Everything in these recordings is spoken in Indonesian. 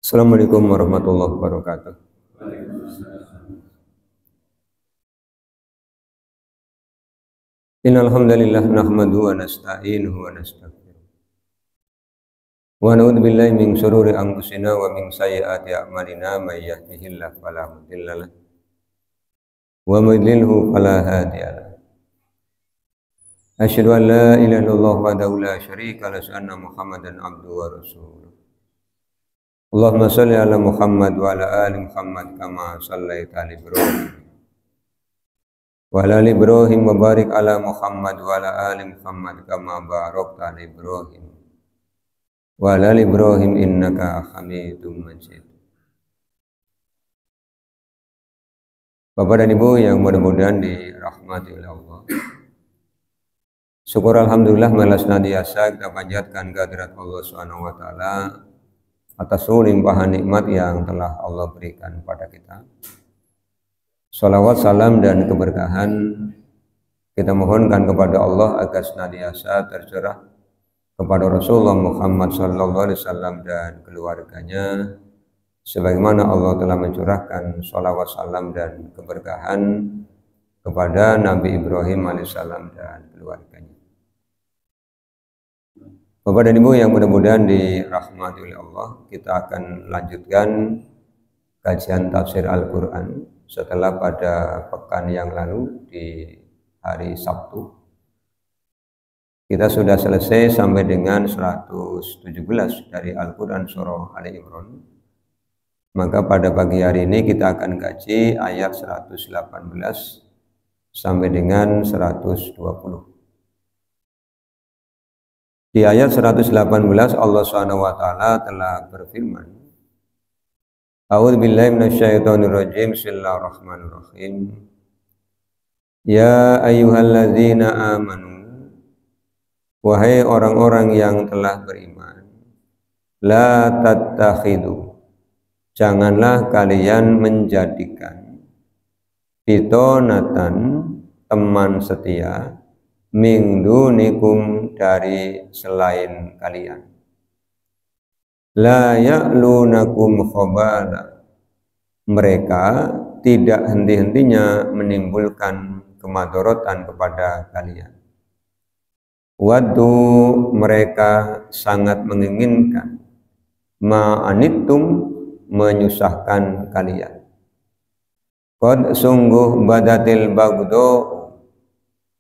Assalamualaikum warahmatullahi wabarakatuh. Innal hamdalillah nahmaduhu wa nasta'inuhu wa nastaghfiruh. Wa na'udzu billahi min shururi anfusina wa min sayyiati a'malina may yahdihillahu fala mudilla lahu wa may yudlilhu fala hadiya lahu. Asyhadu an la ilaha illallah wahdahu la syarika lahu wa anna Muhammadan abduhu wa rasuluh. Allahumma shalli ala Muhammad wa ala ali Muhammad kama shallaita ala Ibrahim wa ala ali Ibrahim wa barik ala Muhammad wa ala ali Muhammad kama barakta ala Ibrahim wa ala ali Ibrahim innaka Hamidum Majid. Bapak dan Ibu yang mudah-mudahan dirahmati oleh Allah. Syukur alhamdulillah malas senantiasa kita panjatkan kehadirat Allah Subhanahu wa taala atas limpahan nikmat yang telah Allah berikan pada kita. Salawat, salam, dan keberkahan kita mohonkan kepada Allah agar senantiasa tercurah kepada Rasulullah Muhammad SAW dan keluarganya, sebagaimana Allah telah mencurahkan salawat, salam, dan keberkahan kepada Nabi Ibrahim alaihissalam dan keluarganya. Bapak dan Ibu yang mudah-mudahan dirahmati oleh Allah, kita akan lanjutkan kajian tafsir Al-Quran setelah pada pekan yang lalu di hari Sabtu. Kita sudah selesai sampai dengan 117 dari Al-Quran surah Ali Imran. Maka pada pagi hari ini kita akan kaji ayat 118 sampai dengan 120. Di ayat 118 Allah SWT telah berfirman, A'udzubillahi minasyaitonirrajim, Bismillahirrahmanirrahim. Ya ayyuhalladzina amanu, wahai orang-orang yang telah beriman, la tattakhidu, janganlah kalian menjadikan bitonatan, teman setia, min dunikum, dari selain kalian. La ya'lunakum khabala, mereka tidak henti-hentinya menimbulkan kemadorotan kepada kalian. Waddu, mereka sangat menginginkan, ma'anittum, menyusahkan kalian. Qad, sungguh, badatil bagdo,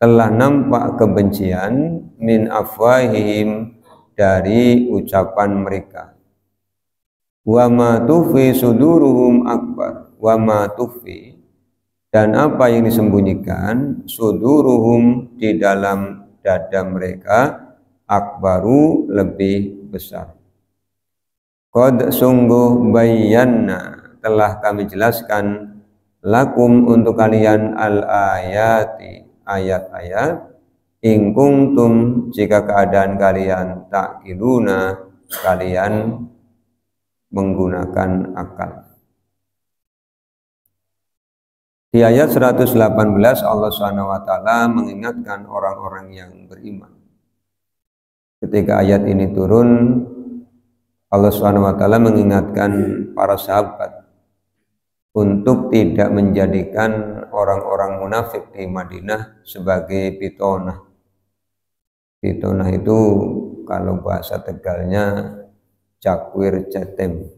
telah nampak kebencian, min afwahihim, dari ucapan mereka. Wa ma tufi suduruhum akbar, wa ma tufi, dan apa yang disembunyikan, suduruhum, di dalam dada mereka, akbaru, lebih besar. Qad, sungguh, bayyana, telah kami jelaskan, lakum, untuk kalian, al-ayati, ayat-ayat, in kuntum, jika keadaan kalian ta'qiluna, kalian menggunakan akal. Di ayat 118 Allah SWT mengingatkan orang-orang yang beriman. Ketika ayat ini turun, Allah SWT mengingatkan para sahabat untuk tidak menjadikan orang-orang munafik di Madinah sebagai pitonah. Pitonah itu kalau bahasa Tegalnya cakwir cetem,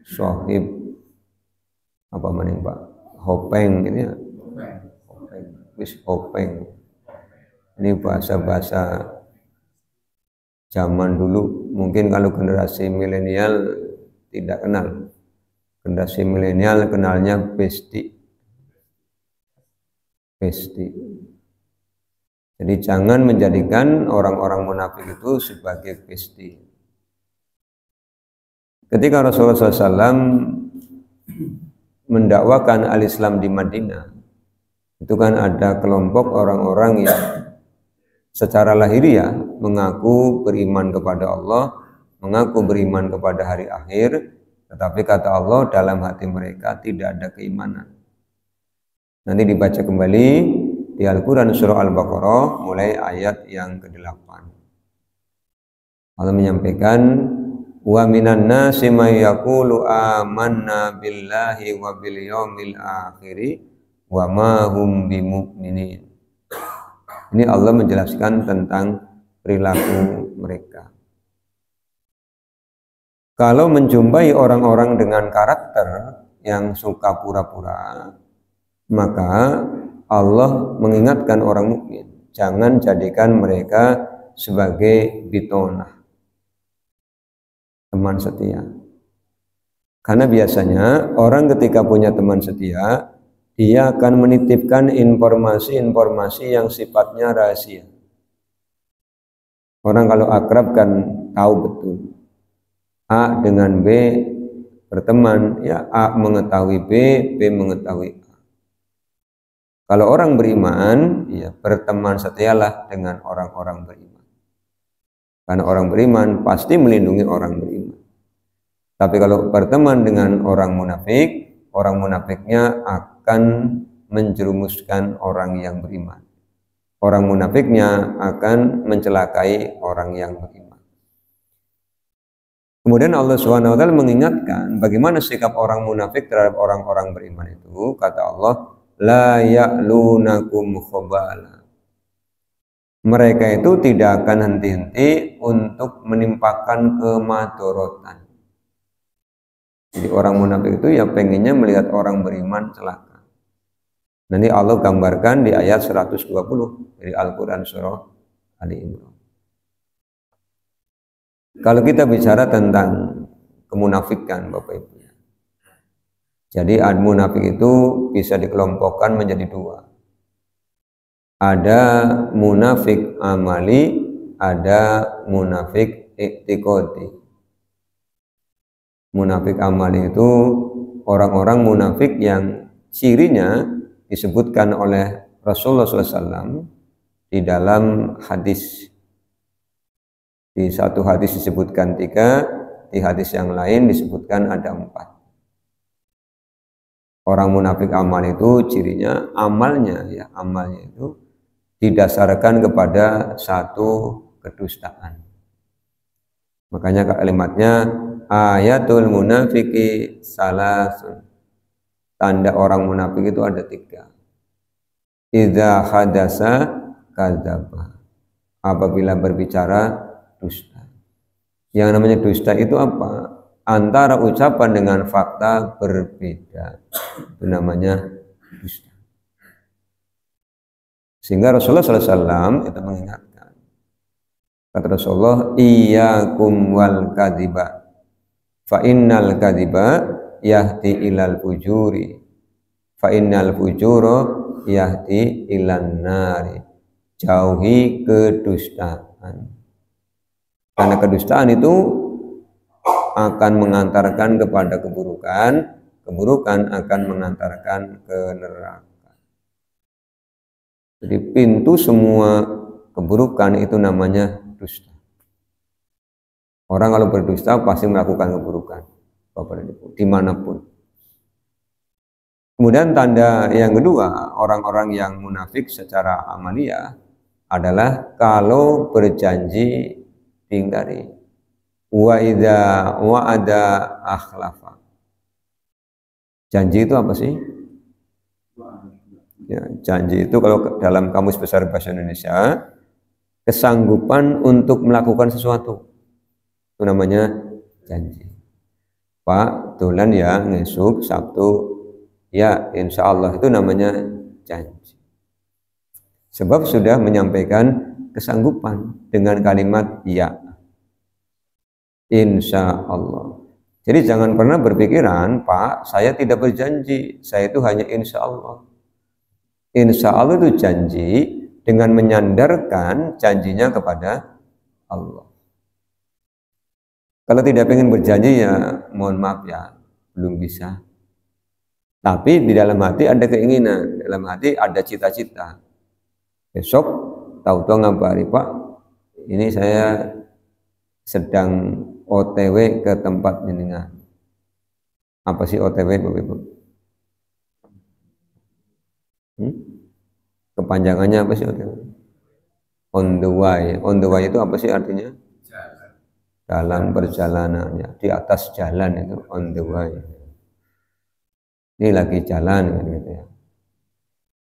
sohib apa maning Pak, hopeng gitu ya, hopeng, wis hopeng. Ini bahasa-bahasa zaman dulu, mungkin kalau generasi milenial tidak kenal. Generasi milenial kenalnya besti. Besti. Jadi jangan menjadikan orang-orang munafik itu sebagai besti. Ketika Rasulullah SAW mendakwakan al-Islam di Madinah, itu kan ada kelompok orang-orang yang secara lahiriah mengaku beriman kepada Allah, mengaku beriman kepada hari akhir, tetapi kata Allah dalam hati mereka tidak ada keimanan. Nanti dibaca kembali di Al-Quran surah Al-Baqarah mulai ayat yang ke-8. Allah menyampaikan, wa minan nasi may yaqulu amanna billahi wa bil yaumil akhir wa ma hum bimu'minin. Ini Allah menjelaskan tentang perilaku mereka. Kalau menjumpai orang-orang dengan karakter yang suka pura-pura, maka Allah mengingatkan orang mukmin, jangan jadikan mereka sebagai bitonah, teman setia. Karena biasanya orang ketika punya teman setia, dia akan menitipkan informasi-informasi yang sifatnya rahasia. Orang kalau akrab kan tahu betul. A dengan B berteman, ya A mengetahui B, B mengetahui A. Kalau orang beriman, ya berteman setialah dengan orang-orang beriman. Karena orang beriman pasti melindungi orang beriman. Tapi kalau berteman dengan orang munafiknya akan menjerumuskan orang yang beriman. Orang munafiknya akan mencelakai orang yang beriman. Kemudian Allah SWT mengingatkan bagaimana sikap orang munafik terhadap orang-orang beriman itu. Kata Allah, la ya'lunakum khabala. Mereka itu tidak akan henti-henti untuk menimpakan kemadorotan. Jadi orang munafik itu ya pengennya melihat orang beriman celaka. Nanti Allah gambarkan di ayat 120 dari Al-Quran surah Ali Imran. Kalau kita bicara tentang kemunafikan Bapak Ibu, jadi munafik itu bisa dikelompokkan menjadi dua. Ada munafik amali, ada munafik i'tiqadi. Munafik amali itu orang-orang munafik yang cirinya disebutkan oleh Rasulullah SAW di dalam hadis. Di satu hadis disebutkan 3, di hadis yang lain disebutkan ada 4. Orang munafik amal itu cirinya amalnya itu didasarkan kepada satu kedustaan. Makanya kalimatnya ayatul munafiki salasun. Tanda orang munafik itu ada 3. Idza hadasa kadzaba. Apabila berbicara dusta. Yang namanya dusta itu apa? Antara ucapan dengan fakta berbeda. Itu namanya dusta. Sehingga Rasulullah SAW itu mengingatkan. Kata Rasulullah, iyyakum wal kadziba. Fa innal kadziba yahdi ilal fujuri. Fa innal fujura yahdi ilan nari. Jauhi kedustaan. Karena kedustaan itu akan mengantarkan kepada keburukan, keburukan akan mengantarkan ke neraka. Jadi pintu semua keburukan itu namanya dusta. Orang kalau berdusta pasti melakukan keburukan, Bapak dan Ibu, dimanapun. Kemudian tanda yang kedua, orang-orang yang munafik secara amaliyah adalah kalau berjanji tingkari. Wa idza wa'ada akhlafa. Janji itu apa sih? Ya, janji itu kalau dalam Kamus Besar Bahasa Indonesia, kesanggupan untuk melakukan sesuatu. Itu namanya janji. Pak, dolan ya ngesuk Sabtu. Ya, insya Allah itu namanya janji. Sebab sudah menyampaikan kesanggupan dengan kalimat ya, insya Allah. Jadi jangan pernah berpikiran, Pak, saya tidak berjanji, saya itu hanya insya Allah. Insya Allah itu janji dengan menyandarkan janjinya kepada Allah. Kalau tidak ingin berjanji ya mohon maaf ya, belum bisa. Tapi di dalam hati ada keinginan, dalam hati ada cita-cita. Besok tahu-tahu ngabari, Pak, ini saya sedang OTW ke tempat jenengan. Apa sih OTW, Bapak Ibu? Kepanjangannya apa sih OTW? On the way. On the way itu apa sih artinya? Dalam perjalanannya, di atas jalan itu on the way. Ini lagi jalan gitu ya.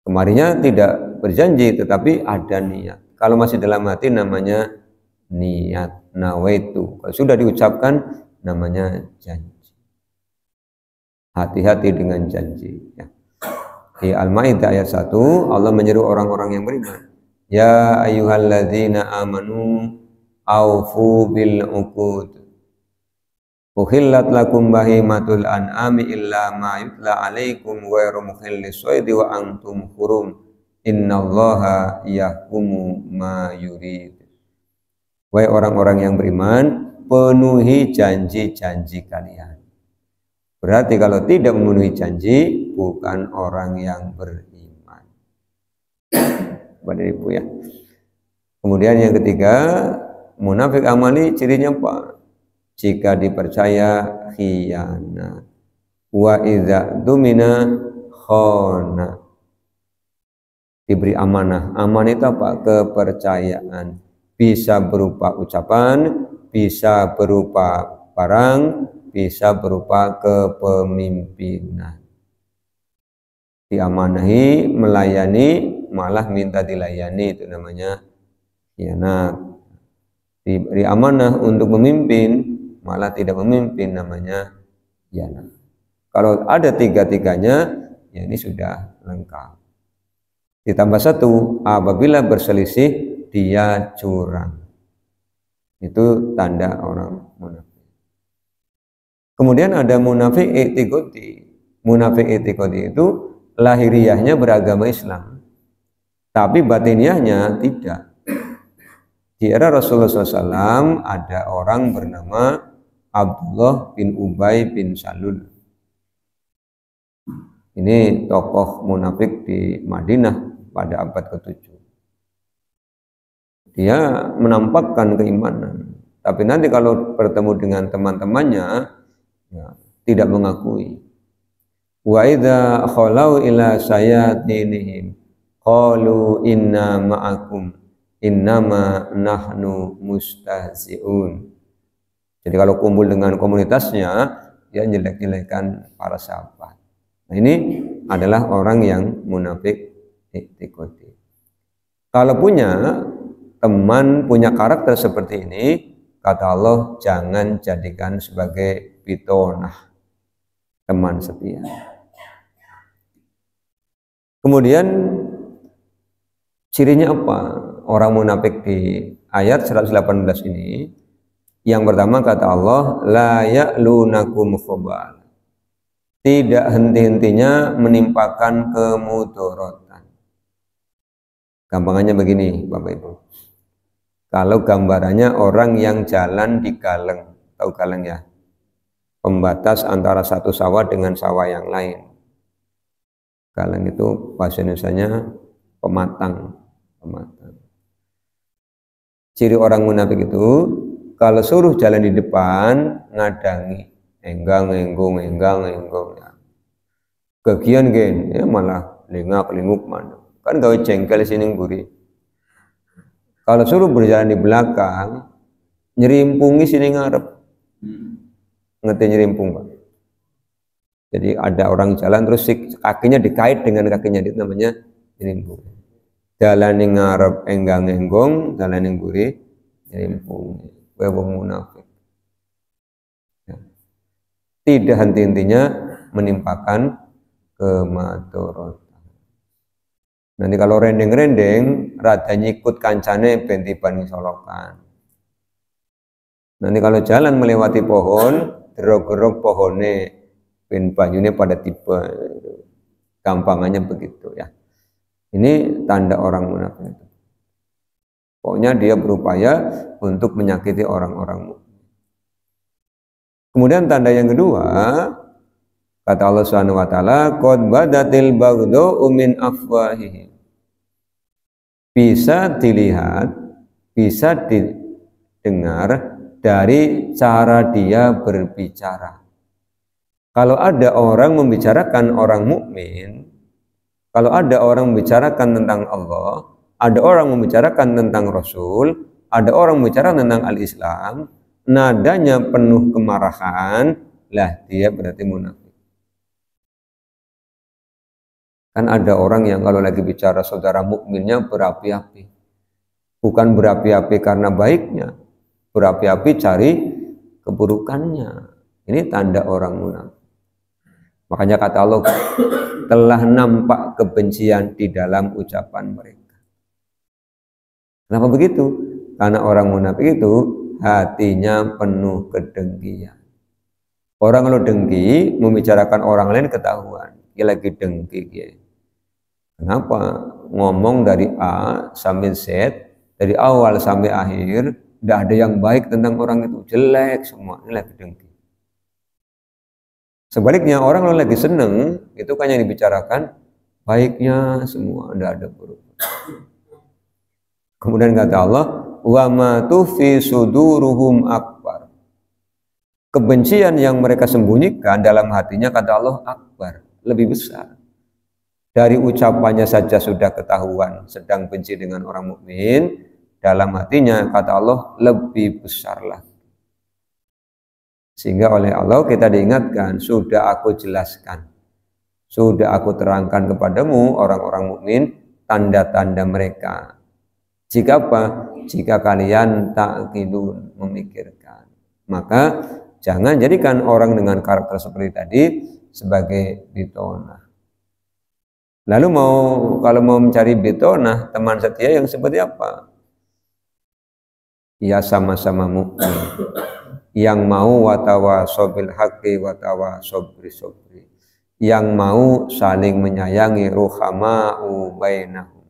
Kemarinnya tidak berjanji tetapi ada niat. Kalau masih dalam hati namanya niat, nawaitu. Kalau sudah diucapkan namanya janji. Hati-hati dengan janji ya. Di Al-Maidah ayat 1 Allah menyeru orang-orang yang beriman. Ya ayyuhalladzina amanu aufu bil uqud. Uhillat lakum bahimatul an'ami illa ma yutla alaikum ghairu mukhillis shaidi wa antum hurum. Innallaha yahkumu ma yurid. Wahai orang-orang yang beriman, penuhi janji-janji kalian. Berarti kalau tidak memenuhi janji, bukan orang yang beriman. Bapak Ibu ya. Kemudian yang ketiga, munafik amali cirinya apa? Jika dipercaya khianat. Wa idza dumina khana. Diberi amanah. Amanah itu apa? Kepercayaan. Bisa berupa ucapan, bisa berupa barang, bisa berupa kepemimpinan. Diamanahi, melayani, malah minta dilayani, itu namanya khianat. Diberi amanah untuk memimpin, malah tidak memimpin, namanya khianat. Kalau ada tiga-tiganya, ya ini sudah lengkap. Ditambah satu, apabila berselisih dia curang. Itu tanda orang munafik. Kemudian ada munafik i'tiqadi. Munafik i'tiqadi itu lahiriahnya beragama Islam, tapi batiniahnya tidak. Di era Rasulullah SAW ada orang bernama Abdullah bin Ubay bin Salul. Ini tokoh munafik di Madinah pada abad ke-7. Dia menampakkan keimanan, tapi nanti kalau bertemu dengan teman-temannya ya, tidak mengakui. Wa idza khalau ila sayatinihim qalu inna ma'akum innama nahnu mustahzi'un. Jadi kalau kumpul dengan komunitasnya, dia jelek-jelekan para sahabat. Nah, ini adalah orang yang munafik i'tiqadi. Kalau punya teman, punya karakter seperti ini, kata Allah, jangan jadikan sebagai bitonah, teman setia. Kemudian cirinya apa orang munafik di ayat 118 ini? Yang pertama kata Allah, la ya'lunakum khabal. Tidak henti-hentinya menimpakan kemudorotan. Gampangannya begini, Bapak Ibu. Kalau gambarannya orang yang jalan di galeng, tahu galeng ya? Pembatas antara satu sawah dengan sawah yang lain. Galeng itu bahasa Indonesianya pematang. Ciri orang munafik itu kalau suruh jalan di depan ngadangi, enggang ya. Kegian gen ya malah lingak-linguk mana. Kan gawe jengkel sini guri. Kalau suruh berjalan di belakang nyerimpungi sini ngarep. Ngerti nyerimpung, Pak? Jadi ada orang jalan terus kakinya dikait dengan kakinya, itu namanya nyerimpung. Jalan yang ngarep enggang-enggong, jalan yang guri nyerimpung. Wong munafik. Ya. Tidak henti-hentinya menimpakan kemadorotan. Nanti kalau rendeng-rendeng, rada nyikut kancane bentiban solokan. Nanti kalau jalan melewati pohon, gerok-gerok pohonnya, ben banyunya pada tiba. Gampangannya begitu ya. Ini tanda orang munafik. Pokoknya dia berupaya untuk menyakiti orang-orang mukmin. Kemudian tanda yang kedua, Kata Allah Subhanahu wa taala, qad badatil baghdhu min afwahihim. Bisa dilihat, bisa didengar dari cara dia berbicara. Kalau ada orang membicarakan orang mukmin, kalau ada orang membicarakan tentang Allah, ada orang membicarakan tentang Rasul, ada orang membicarakan tentang al-Islam, nadanya penuh kemarahan, lah dia berarti munafik. Kan ada orang yang kalau lagi bicara saudara mukminnya berapi-api. Bukan berapi-api karena baiknya, berapi-api cari keburukannya. Ini tanda orang munafik. Makanya kata Allah, telah nampak kebencian di dalam ucapan mereka. Kenapa begitu? Karena orang munafik itu hatinya penuh kedengkian. Orang kalau dengki, membicarakan orang lain ketahuan. Dia lagi dengki. Kenapa? Ngomong dari A sampai Z, dari awal sampai akhir, tidak ada yang baik tentang orang itu. Jelek semua, ini lagi dengki. Sebaliknya orang kalau lagi seneng, itu kan yang dibicarakan baiknya semua, tidak ada buruk. Kemudian kata Allah, wa ma tufi suduruhum akbar. Kebencian yang mereka sembunyikan dalam hatinya, kata Allah, akbar, lebih besar. Dari ucapannya saja sudah ketahuan sedang benci dengan orang mukmin, dalam hatinya, kata Allah, lebih besar lagi. Sehingga oleh Allah kita diingatkan, sudah aku jelaskan, sudah aku terangkan kepadamu orang-orang mukmin tanda-tanda mereka. Jika apa? Jika kalian ta'qilun, memikirkan, maka jangan jadikan orang dengan karakter seperti tadi sebagai bitonah. Lalu kalau mau mencari bitonah, teman setia yang seperti apa? Ya sama-sama mukmin, yang mau watawasobil haqqi watawasobri sobri, yang mau saling menyayangi, ruhama'u bainahum.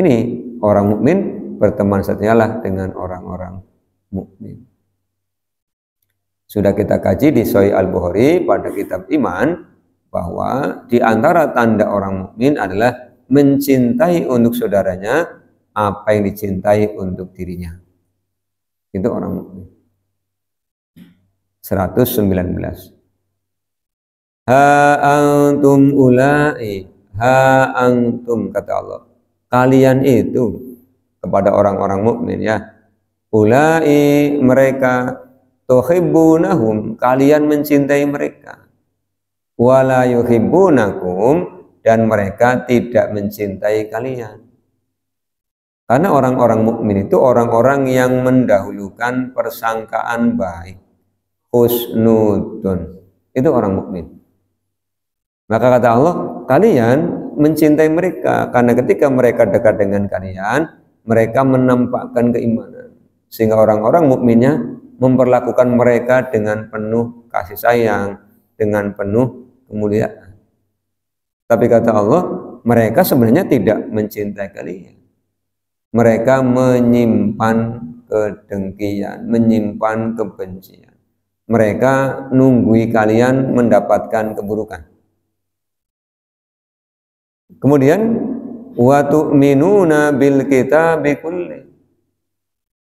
Ini orang mukmin berteman setialah dengan orang-orang mukmin. Sudah kita kaji di Sahih Al-Bukhari pada kitab iman, bahwa di antara tanda orang mukmin adalah mencintai untuk saudaranya apa yang dicintai untuk dirinya. Itu orang mukmin. 119. Ha antum ulai, ha antum, kata Allah, kalian itu, kepada orang-orang mukmin ya, ulai, mereka, tuhibbunahum, kalian mencintai mereka, wala yuhibbunakum, dan mereka tidak mencintai kalian. Karena orang-orang mukmin itu orang-orang yang mendahulukan persangkaan baik, husnudun, itu orang mukmin. Maka kata Allah, kalian mencintai mereka karena ketika mereka dekat dengan kalian, mereka menampakkan keimanan, sehingga orang-orang mukminnya memperlakukan mereka dengan penuh kasih sayang, dengan penuh kemuliaan. Tapi kata Allah, mereka sebenarnya tidak mencintai kalian. Mereka menyimpan kedengkian, menyimpan kebencian. Mereka nunggui kalian mendapatkan keburukan. Kemudian wa tu'minuna bil kitabi kulli.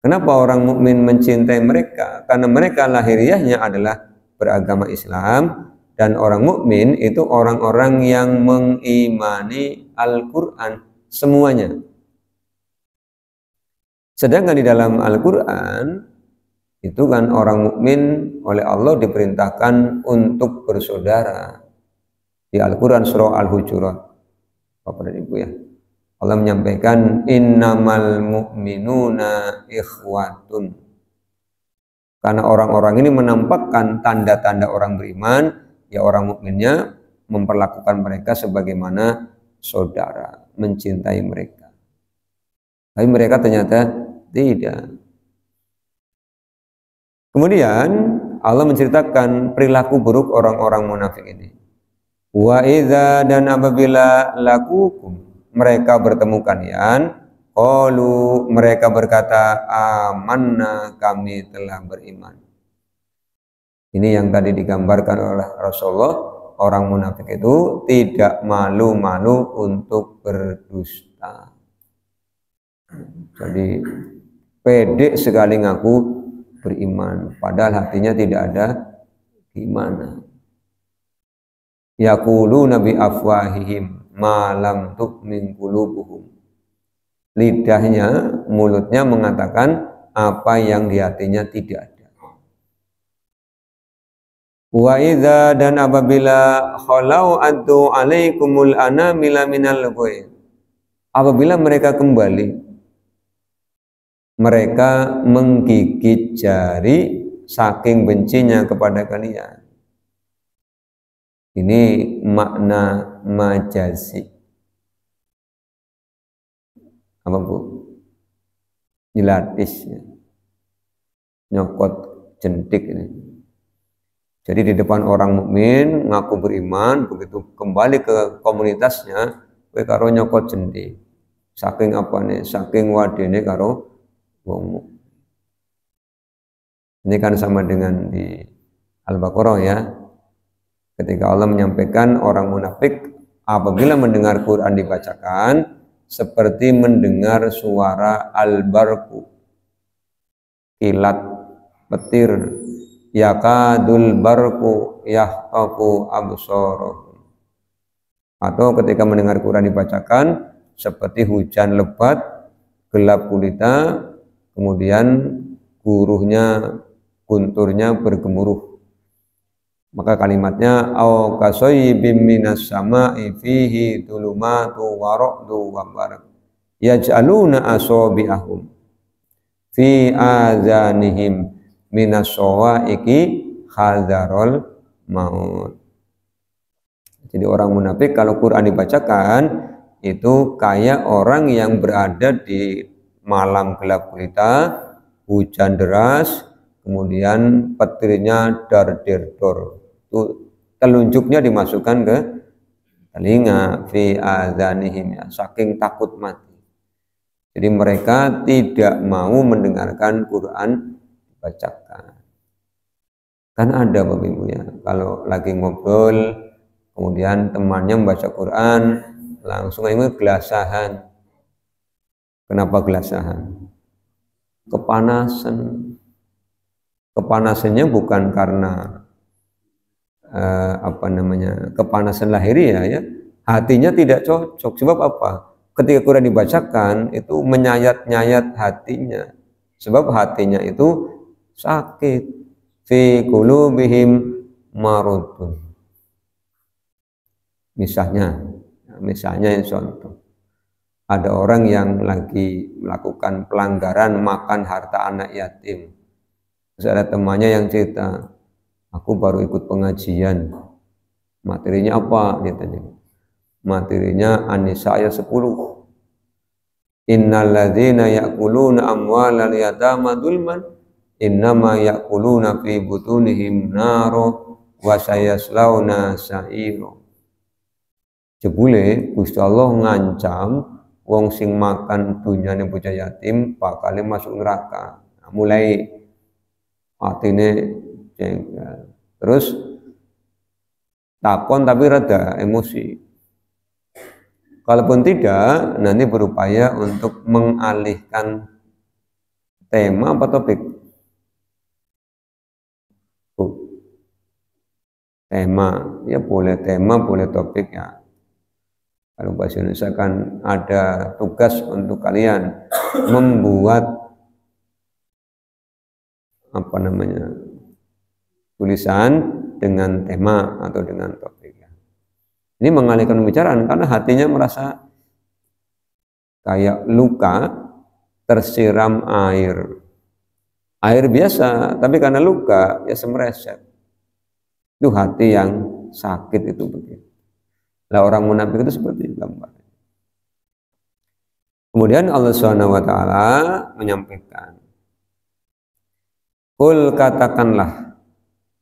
Kenapa orang mukmin mencintai mereka? Karena mereka lahiriahnya adalah beragama Islam, dan orang mukmin itu orang-orang yang mengimani Al-Qur'an semuanya. Sedangkan di dalam Al-Qur'an itu kan orang mukmin oleh Allah diperintahkan untuk bersaudara. Di Al-Qur'an surah Al-Hujurat, Bapak dan Ibu ya, Allah menyampaikan innamal mu'minuna ikhwatun. Karena orang-orang ini menampakkan tanda-tanda orang beriman, ya orang mukminnya memperlakukan mereka sebagaimana saudara, mencintai mereka. Tapi mereka ternyata tidak. Kemudian Allah menceritakan perilaku buruk orang-orang munafik ini. Wa idza, dan apabila lakukum, mereka bertemu kalian, qalu, mereka berkata, amanna, kami telah beriman. Ini yang tadi digambarkan oleh Rasulullah, orang munafik itu tidak malu-malu untuk berdusta. Jadi pede sekali ngaku beriman, padahal hatinya tidak ada iman. Yaquluna bi afwahihim ma lam tu'min qulubuhum. Lidahnya, mulutnya mengatakan apa yang di hatinya tidak ada. Wa idza, dan apabila khalau addu alaikumul anamila minal ghaib. Apabila mereka kembali, mereka menggigit jari saking bencinya kepada kalian. Ini makna majazi. Apa Bu? Dilatis ya. Nyokot jentik ini. Jadi di depan orang mukmin ngaku beriman, begitu kembali ke komunitasnya, kowe karo nyokot jentik. Saking apa nih? Saking wadene karo wong. Ini kan sama dengan di Al-Baqarah ya. Ketika Allah menyampaikan orang munafik apabila mendengar Quran dibacakan seperti mendengar suara al-barqu, kilat petir, yakadul barqu yahtafu absarahum. Atau ketika mendengar Quran dibacakan seperti hujan lebat, gelap gulita, kemudian guruhnya, gunturnya bergemuruh. Maka kalimatnya au kasayyibim minas sama'i fihi dhulumatu wa ra'du wa barq yaj'aluna asabi'ahum fi azanihim minas sawa'iqi hadzarul maut. Jadi orang munafik kalau Quran dibacakan itu kayak orang yang berada di malam gelap gulita, hujan deras, kemudian petirnya dar-der-dor. Itu telunjuknya dimasukkan ke telinga, fi azanihim, ya, saking takut mati. Jadi mereka tidak mau mendengarkan Quran dibacakan. Kan ada Bapak Ibu ya, kalau lagi ngobrol kemudian temannya membaca Quran langsung ini gelasahan. Kenapa gelasahan? Kepanasan. Kepanasannya bukan karena kepanasan lahiriah ya, hatinya tidak cocok. Sebab apa? Ketika Quran dibacakan itu menyayat-nyayat hatinya, sebab hatinya itu sakit. Fi qulubihim maradun. Misalnya contoh, ada orang yang lagi melakukan pelanggaran makan harta anak yatim. Terus ada temannya yang cerita, aku baru ikut pengajian. Materinya apa? Dia tanya. Materinya An-Nisa ayat 10. Innal ladzina ya'kuluna amwalal yatama dzulman innama ya'kuluna fi butunihim naro wa sayaslawna sa'iro. Jebule Gusti Allah ngancam wong sing makan dunyane bocah yatim bakal masuk neraka. Nah, mulai atine jengkel. Terus takon tapi rada emosi. Kalaupun tidak, nanti berupaya untuk mengalihkan tema apa topik. Tema, ya boleh tema, boleh topik ya. Kalau bahasa Indonesia kan ada tugas untuk kalian membuat tulisan dengan tema atau dengan topik. Ini mengalihkan pembicaraan karena hatinya merasa kayak luka tersiram air. Air biasa, tapi karena luka ya semreset. Itu hati yang sakit itu begitu. Nah, orang munafik itu seperti itu gambarnya. Kemudian Allah SWT menyampaikan, Qul, katakanlah,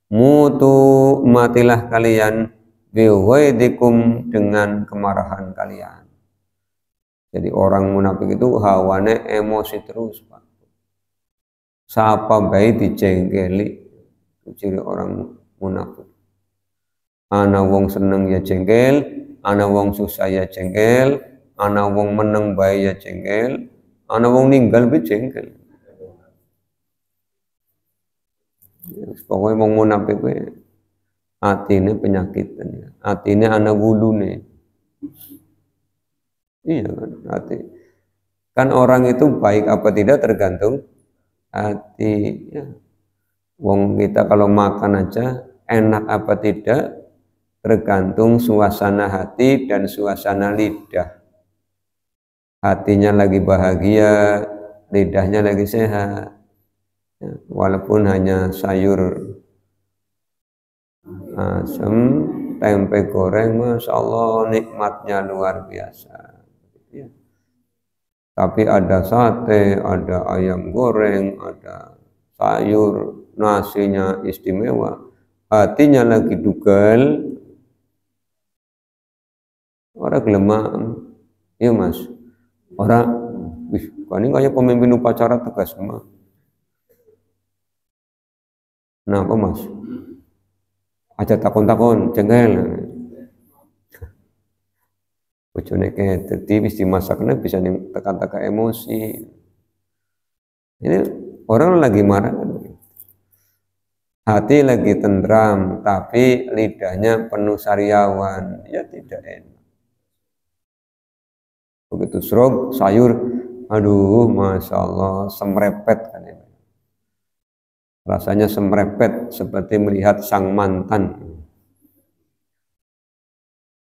mutu, matilah kalian, bighaidikum, dengan kemarahan kalian. Jadi orang munafik itu hawane emosi terus Pak. Sapa baik dijengkeli, ciri orang munafik. Ana wong seneng ya jengkel, ana wong susah ya jengkel, ana wong meneng bae ya jengkel, ana wong ninggal be jengkel. Pokoknya wong munafik kuwi atine penyakitan, atine ana wulune. Iya kan, hati. Kan orang itu baik apa tidak tergantung hati. Ya. Wong kita kalau makan aja enak apa tidak tergantung suasana hati dan suasana lidah. Hatinya lagi bahagia, lidahnya lagi sehat. Ya, walaupun hanya sayur asam, tempe goreng, Masya Allah nikmatnya luar biasa. Ya. Tapi ada sate, ada ayam goreng, ada sayur, nasinya istimewa, hatinya lagi dugal, orang gelemak, iya mas, orang, ini kayak pemimpin upacara tegas semua. Kenapa mas? Aja takon-takon, jengkel. Bojone dadi wis dimasakne bisa tekan-tekan emosi. Ini orang lagi marah, hati lagi tentram, tapi lidahnya penuh sariawan, ya tidak enak. Begitu serog sayur, aduh, masya Allah, semrepet kan ini. Rasanya semrepet seperti melihat sang mantan.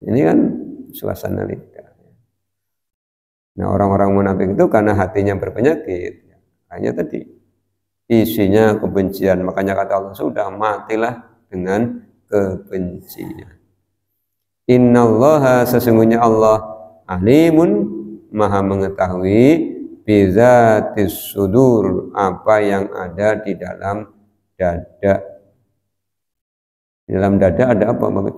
Ini kan suasana lidah. Nah orang-orang munafik itu karena hatinya berpenyakit, hanya tadi isinya kebencian, makanya kata Allah sudah matilah dengan kebencian. Innallaha sesungguhnya Allah alimun maha mengetahui bizatis sudur apa yang ada di dalam dada. Di dalam dada ada apa Bapak?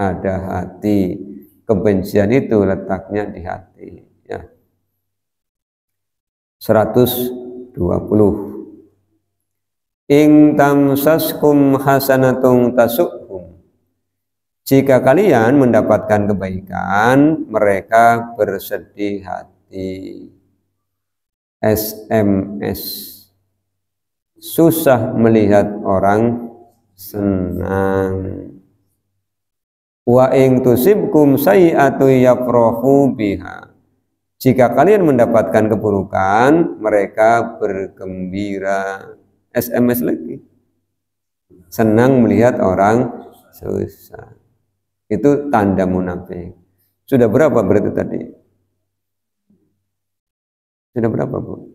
Ada hati. Kebencian itu letaknya di hati ya. 120. Ing tamsaskum hasanatun tasukhum. Jika kalian mendapatkan kebaikan, mereka bersedih hati. SMS. Susah melihat orang senang. Wa ing tusibkum sayi'atu yafrahu biha. Jika kalian mendapatkan keburukan, mereka bergembira. SMS lagi. Senang melihat orang susah. Itu tanda munafik. Sudah berapa berarti tadi? Sudah berapa, Bu?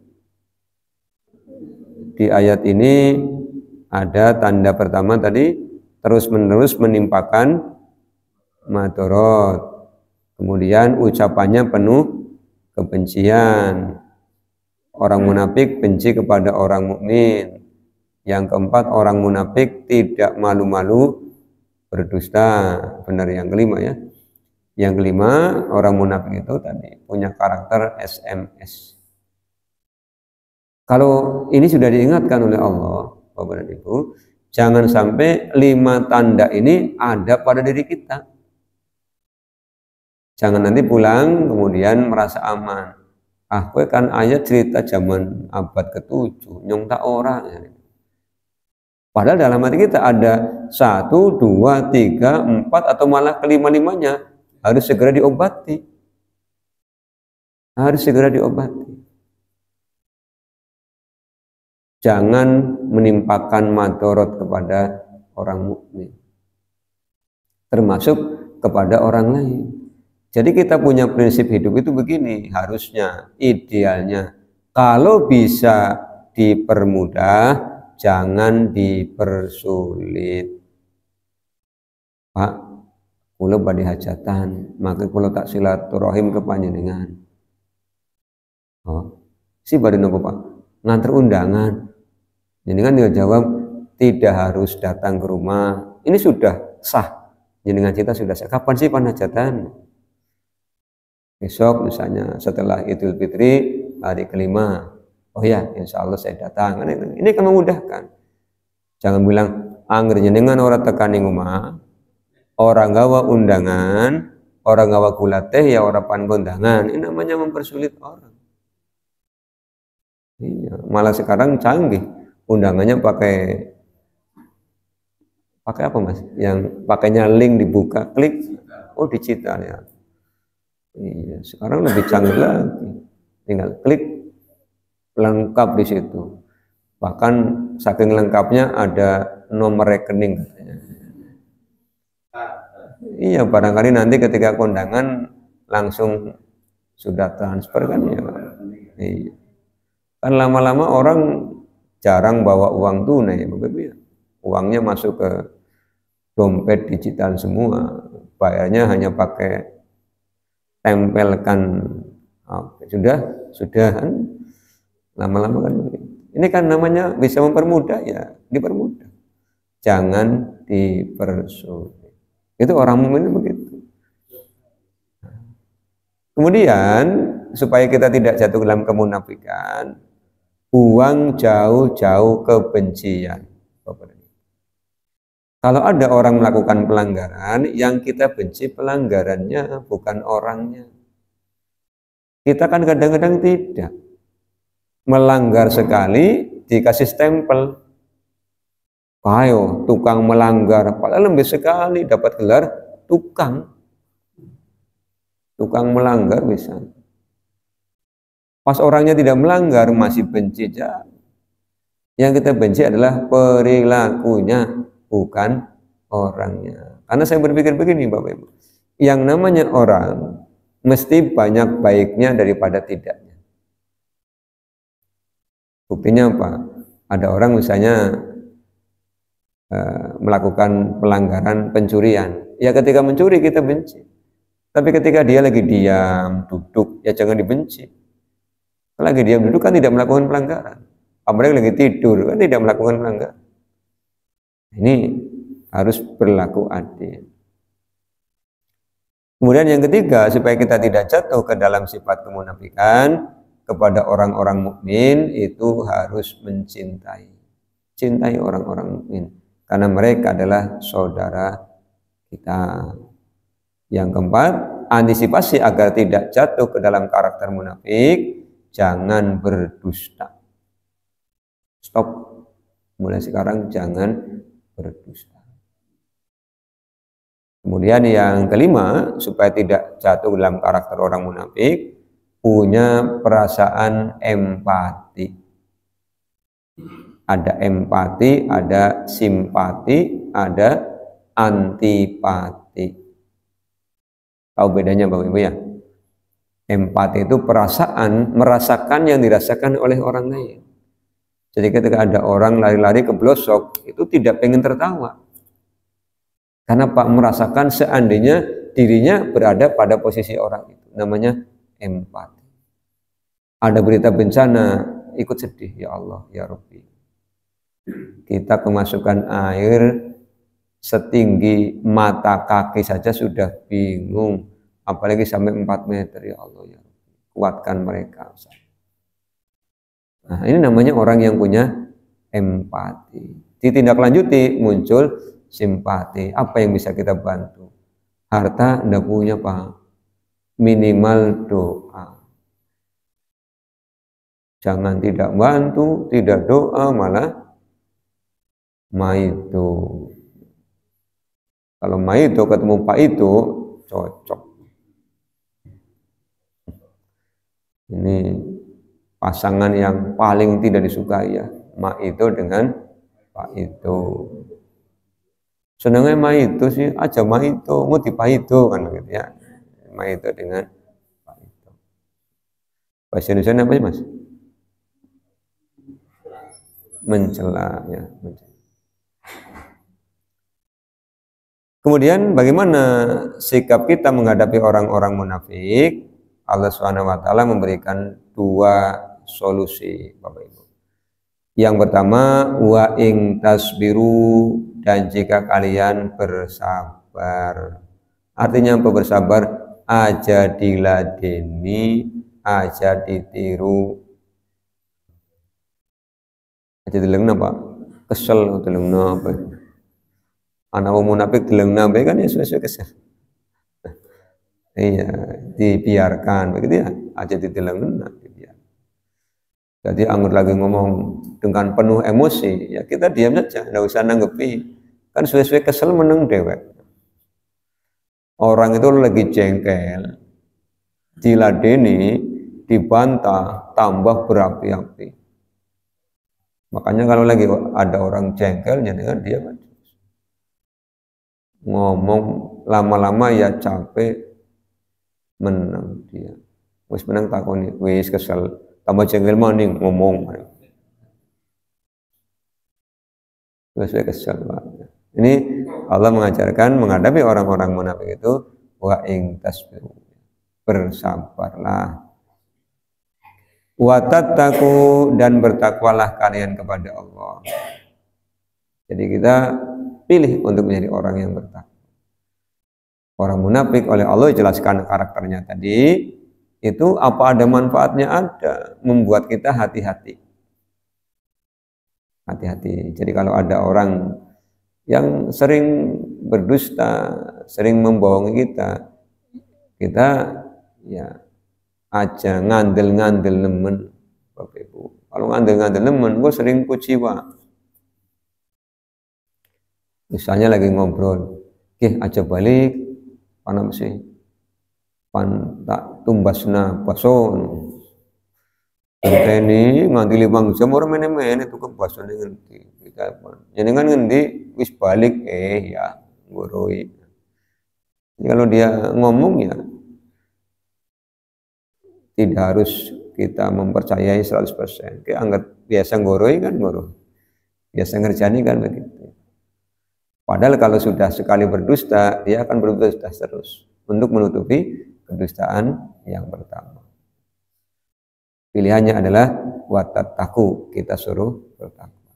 Di ayat ini ada tanda pertama tadi, terus-menerus menimpakan madorot. Kemudian ucapannya penuh kebencian. Orang munafik benci kepada orang mukmin. Yang keempat, orang munafik tidak malu-malu berdusta. Benar yang kelima ya. Yang kelima, orang munafik itu tadi punya karakter SMS. Kalau ini sudah diingatkan oleh Allah, Bapak dan Ibu, jangan sampai 5 tanda ini ada pada diri kita. Jangan nanti pulang kemudian merasa aman. Ah, gue kan ayat cerita zaman abad ke-7, nyong tak orang. Padahal dalam hati kita ada 1, 2, 3, 4 atau malah kelima-limanya harus segera diobati. Harus segera diobati. Jangan menimpakan madorot kepada orang mukmin, termasuk kepada orang lain. Jadi kita punya prinsip hidup itu begini, harusnya, idealnya, kalau bisa dipermudah, jangan dipersulit. Pak, kula badhe hajatan, maka kula tak silaturahim ke panjenengan. Oh, si badhe napa Pak? Nganter undangan. Jenengan dia jawab, tidak harus datang ke rumah. Ini sudah sah. Jenengan kita sudah sah. Kapan sih panhajatan? Besok misalnya setelah Idul Fitri hari kelima. Oh ya, insya Allah saya datang. Ini kan memudahkan. Jangan bilang angger jenengan ora tekani omah, orang gawa undangan, orang gawa gula teh ya orang pan kondangan. Ini namanya mempersulit orang. Iya, malah sekarang canggih. Undangannya pakai apa Mas? Yang pakainya link dibuka, klik, oh digital ya. Iya, sekarang lebih canggih lagi. Tinggal klik lengkap di situ. Bahkan saking lengkapnya ada nomor rekening katanya. Iya, barangkali nanti ketika kondangan langsung sudah transfer kan ya. Iya. Kan lama-lama orang jarang bawa uang tunai begitu ya. Uangnya masuk ke dompet digital semua. Bayarnya hanya pakai tempelkan sudah kan lama-lama kan begitu. Ini kan namanya bisa mempermudah ya, dipermudah. Jangan dipersulit. Itu orang mukmin begitu. Kemudian supaya kita tidak jatuh dalam kemunafikan, buang jauh-jauh kebencian. Kalau ada orang melakukan pelanggaran, yang kita benci pelanggarannya, bukan orangnya. Kita kan kadang-kadang tidak. Melanggar sekali, dikasih stempel. Ayo, tukang melanggar. Padahal lebih sekali dapat gelar tukang. Tukang melanggar bisa. Pas orangnya tidak melanggar, masih benci. Yang kita benci adalah perilakunya, bukan orangnya. Karena saya berpikir begini Bapak Ibu, yang namanya orang mesti banyak baiknya daripada tidaknya. Buktinya apa? Ada orang misalnya melakukan pelanggaran pencurian, ya ketika mencuri kita benci, tapi ketika dia lagi diam, duduk, ya jangan dibenci. Kalau lagi diam duduk kan tidak melakukan pelanggaran, apalagi lagi tidur kan tidak melakukan pelanggaran. Ini harus berlaku adil. Kemudian yang ketiga, supaya kita tidak jatuh ke dalam sifat kemunafikan, kepada orang-orang mukmin itu harus mencintai. Cintai orang-orang mukmin karena mereka adalah saudara kita. Yang keempat, antisipasi agar tidak jatuh ke dalam karakter munafik, jangan berdusta. Stop. Mulai sekarang jangan berdusta. Kemudian yang kelima, supaya tidak jatuh dalam karakter orang munafik, punya perasaan empati. Ada empati, ada simpati, ada antipati. Tahu bedanya Bapak Ibu ya? Empati itu perasaan, merasakan yang dirasakan oleh orang lain. Jadi ketika ada orang lari-lari ke blosok, itu tidak pengen tertawa. Karena Pak merasakan seandainya dirinya berada pada posisi orang itu. Namanya empati. Ada berita bencana, ikut sedih, ya Allah, ya Rabbi. Kita kemasukan air setinggi mata kaki saja sudah bingung, apalagi sampai 4 meter, ya Allah, ya Rabbi. Kuatkan mereka. Nah, ini namanya orang yang punya empati. Ditindaklanjuti muncul simpati. Apa yang bisa kita bantu? Harta enggak punya Pak, minimal doa. Jangan tidak bantu, tidak doa, malah maitu. Kalau maitu ketemu Pak itu cocok. Ini pasangan yang paling tidak disukai ya, maitu dengan Pak itu. Senangnya maitu sih, aja maitu, mau dipaitu kan gitu ya. Maitu dengan Pak itu. Bahasa Indonesia apa sih Mas? Mencela ya, mencela. Kemudian bagaimana sikap kita menghadapi orang-orang munafik? Allah SWT memberikan 2 solusi Bapak Ibu. Yang pertama, wa ing tasbiru, dan jika kalian bersabar. Artinya apa bersabar? Aja diladeni, aja ditiru. Aja diladeni apa? kesel delengna apa. Ana wong munafik delengna bae kan ya suwe-suwe kesel. Iya, dibiarkan begitu ya, aja didelengna dibiarkan. Jadi anggur lagi ngomong dengan penuh emosi, ya kita diam saja, enggak usah nanggepi. Kan suwe-suwe kesel meneng dewek. Orang itu lagi jengkel, diladeni, dibantah, tambah berapi-api. Makanya kalau lagi ada orang jengkel, jangan dia ngomong lama-lama ya capek, menang dia. Wis menang takoni, wis kesel, tambah jengkel maning ngomong. Wis kesel banget. Ini Allah mengajarkan menghadapi orang-orang munafik itu wa ing tasbiru. Bersabarlah. Wa tattaqu dan bertakwalah kalian kepada Allah. Jadi kita pilih untuk menjadi orang yang bertakwa. Orang munafik oleh Allah jelaskan karakternya tadi, itu apa ada manfaatnya ada, membuat kita hati-hati. Hati-hati. Jadi kalau ada orang yang sering berdusta, sering membohongi kita ya aja ngandel-ngandel nemen, Bapak Ibu. Kalau ngandel-ngandel nemen, gue sering kuciwa. Misalnya lagi ngobrol, aja balik, panam sih, pan tak tumbasna bason. Ini nganti 5 jam orang mene-mene itu ke bason ngendi. Jadi kan ngendi wis balik ya ngurui. Jadi kalau dia ngomong ya tidak harus kita mempercayai 100%. Kayak anggap biasa ngurui kan ngurui. Biasa ngerjani kan begitu. Padahal kalau sudah sekali berdusta, dia akan berdusta terus untuk menutupi kedustaan yang pertama. Pilihannya adalah watattaku, kita suruh bertakwa.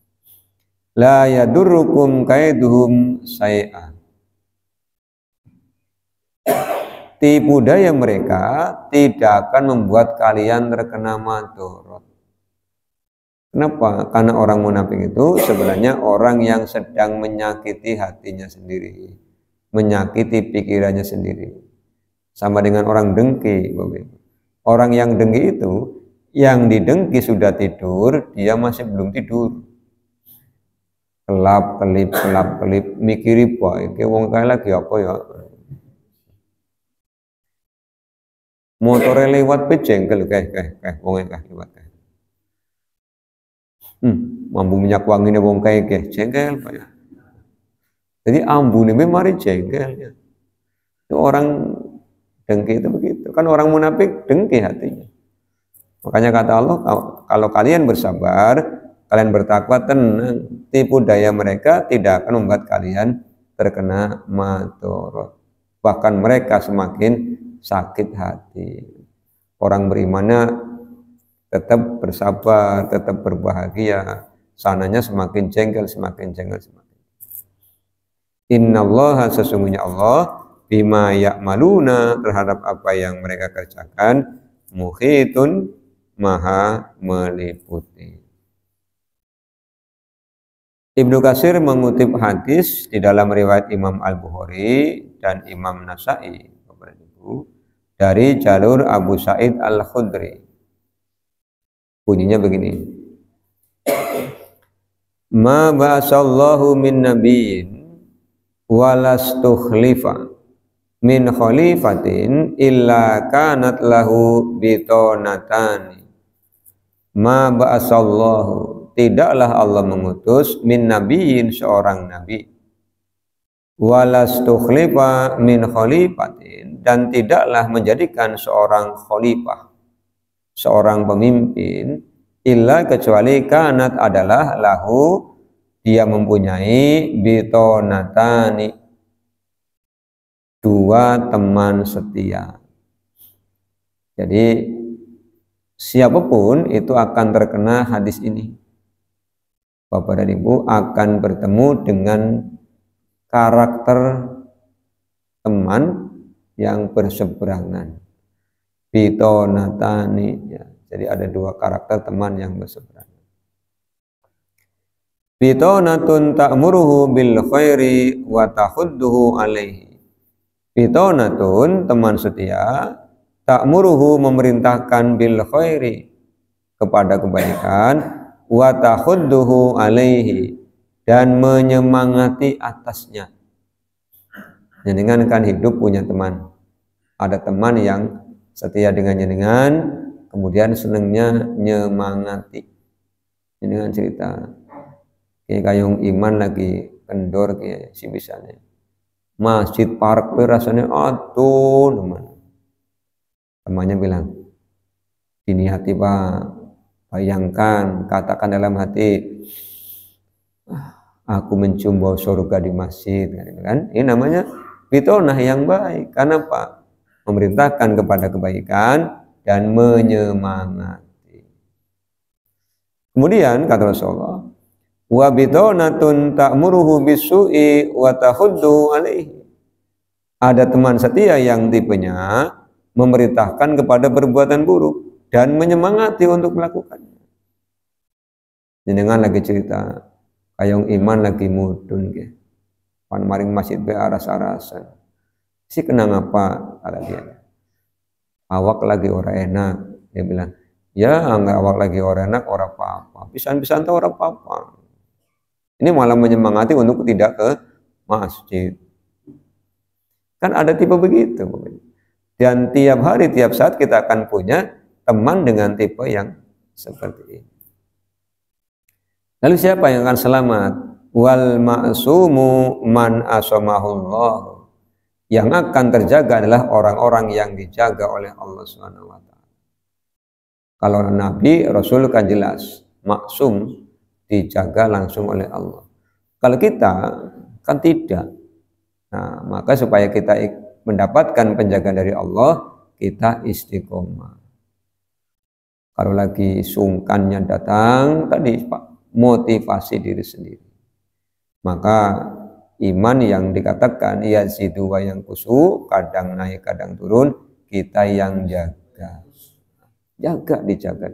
La yadurrukum kaiduhum syai'an. Tipu daya mereka tidak akan membuat kalian terkena madharat. Kenapa? Karena orang munafik itu sebenarnya orang yang sedang menyakiti hatinya sendiri, menyakiti pikirannya sendiri. Sama dengan orang dengki. Orang yang dengki itu, yang didengki sudah tidur, dia masih belum tidur. Kelap kelip, mikiri boy, kayak wong kaya lagi apa ya? Motornya lewat pejengkel, kayak wongnya kayak lewat. Mampu minyak wanginya wong kayak jengkel Pak ya. Jadi ambune mari jengkel ya. Itu orang dengki itu begitu. Kan orang munafik dengki hatinya. Makanya kata Allah, kalau kalian bersabar, kalian bertakwa, tenang, tipu daya mereka tidak akan membuat kalian terkena madharat. Bahkan mereka semakin sakit hati. Orang berimannya tetap bersabar, tetap berbahagia, sananya semakin jengkel. Innallaha, sesungguhnya Allah, bima ya'maluna, terhadap apa yang mereka kerjakan, muhitun, maha meliputi. Ibnu Katsir mengutip hadis di dalam riwayat Imam Al-Bukhari dan Imam Nasai dari jalur Abu Sa'id Al-Khudri. Bunyinya begini. Ma ba'asallahu min nabiyyin walastukhlifa min khalifatin illa kanat lahu bitonatani. Ma ba'asallahu, tidaklah Allah mengutus min nabiyyin, seorang nabi, walastukhlifa min khalifatin, dan tidaklah menjadikan seorang khalifah, seorang pemimpin, illa, kecuali kanat, adalah lahu, dia mempunyai bitonatani, 2 teman setia. Jadi siapapun itu akan terkena hadis ini. Bapak dan Ibu akan bertemu dengan karakter teman yang berseberangan. Bitonatani ya. Jadi ada 2 karakter teman yang berseberangan. Bitonatun ta'muruhu bil khairi wa tahudduhu alaihi. Bitonatun teman setia, ta'muruhu memerintahkan bil khairi kepada kebaikan, wa tahudduhu alaihi dan menyemangati atasnya. Jenengan kan hidup punya teman. Ada teman yang setia dengan jenengan, kemudian senengnya nyemangati. Jenengan cerita kayak kayung iman lagi kendor kayak si bisanya masjid park rasanya atuh teman. Temannya bilang, ini hati Pak, bayangkan, katakan dalam hati, aku mencium bau surga di masjid, kan? Ini namanya bitonah yang baik. Karena Pak memerintahkan kepada kebaikan dan menyemangati. Kemudian kata Rasulullah, wa bitonatun ta'muruhu bisu'i wa tahuddu alaihi. Ada teman setia yang tipenya memerintahkan kepada perbuatan buruk dan menyemangati untuk melakukannya. Jenengan lagi cerita, kayong iman lagi mudun ke, pan maring masjid be aras-arasan. Si kenang apa kata dia? Awak lagi ora enak. Dia bilang, ya enggak awak lagi ora enak, ora apa-apa. Pisan-pisan tau ora apa-apa. Ini malah menyemangati untuk tidak ke masjid. Kan ada tipe begitu. Dan tiap hari, tiap saat kita akan punya teman dengan tipe yang seperti ini. Lalu siapa yang akan selamat? Wal ma'sumu man asamahullah. Yang akan terjaga adalah orang-orang yang dijaga oleh Allah SWT. Kalau Nabi, Rasul kan jelas, maksum, dijaga langsung oleh Allah. Kalau kita kan tidak. Nah, maka supaya kita mendapatkan penjagaan dari Allah, kita istiqomah. Kalau lagi sungkannya datang, tadi Pak, motivasi diri sendiri. Maka iman yang dikatakan yazidu wa yanqusu, kadang naik kadang turun, kita yang jaga. Dijaga.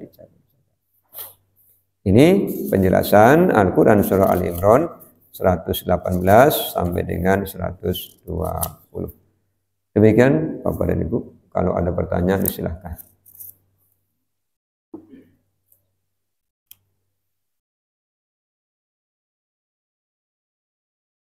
Ini penjelasan Al-Quran Surah Al-Imran 118 sampai dengan 120. Demikian Bapak dan Ibu, kalau ada pertanyaan silahkan.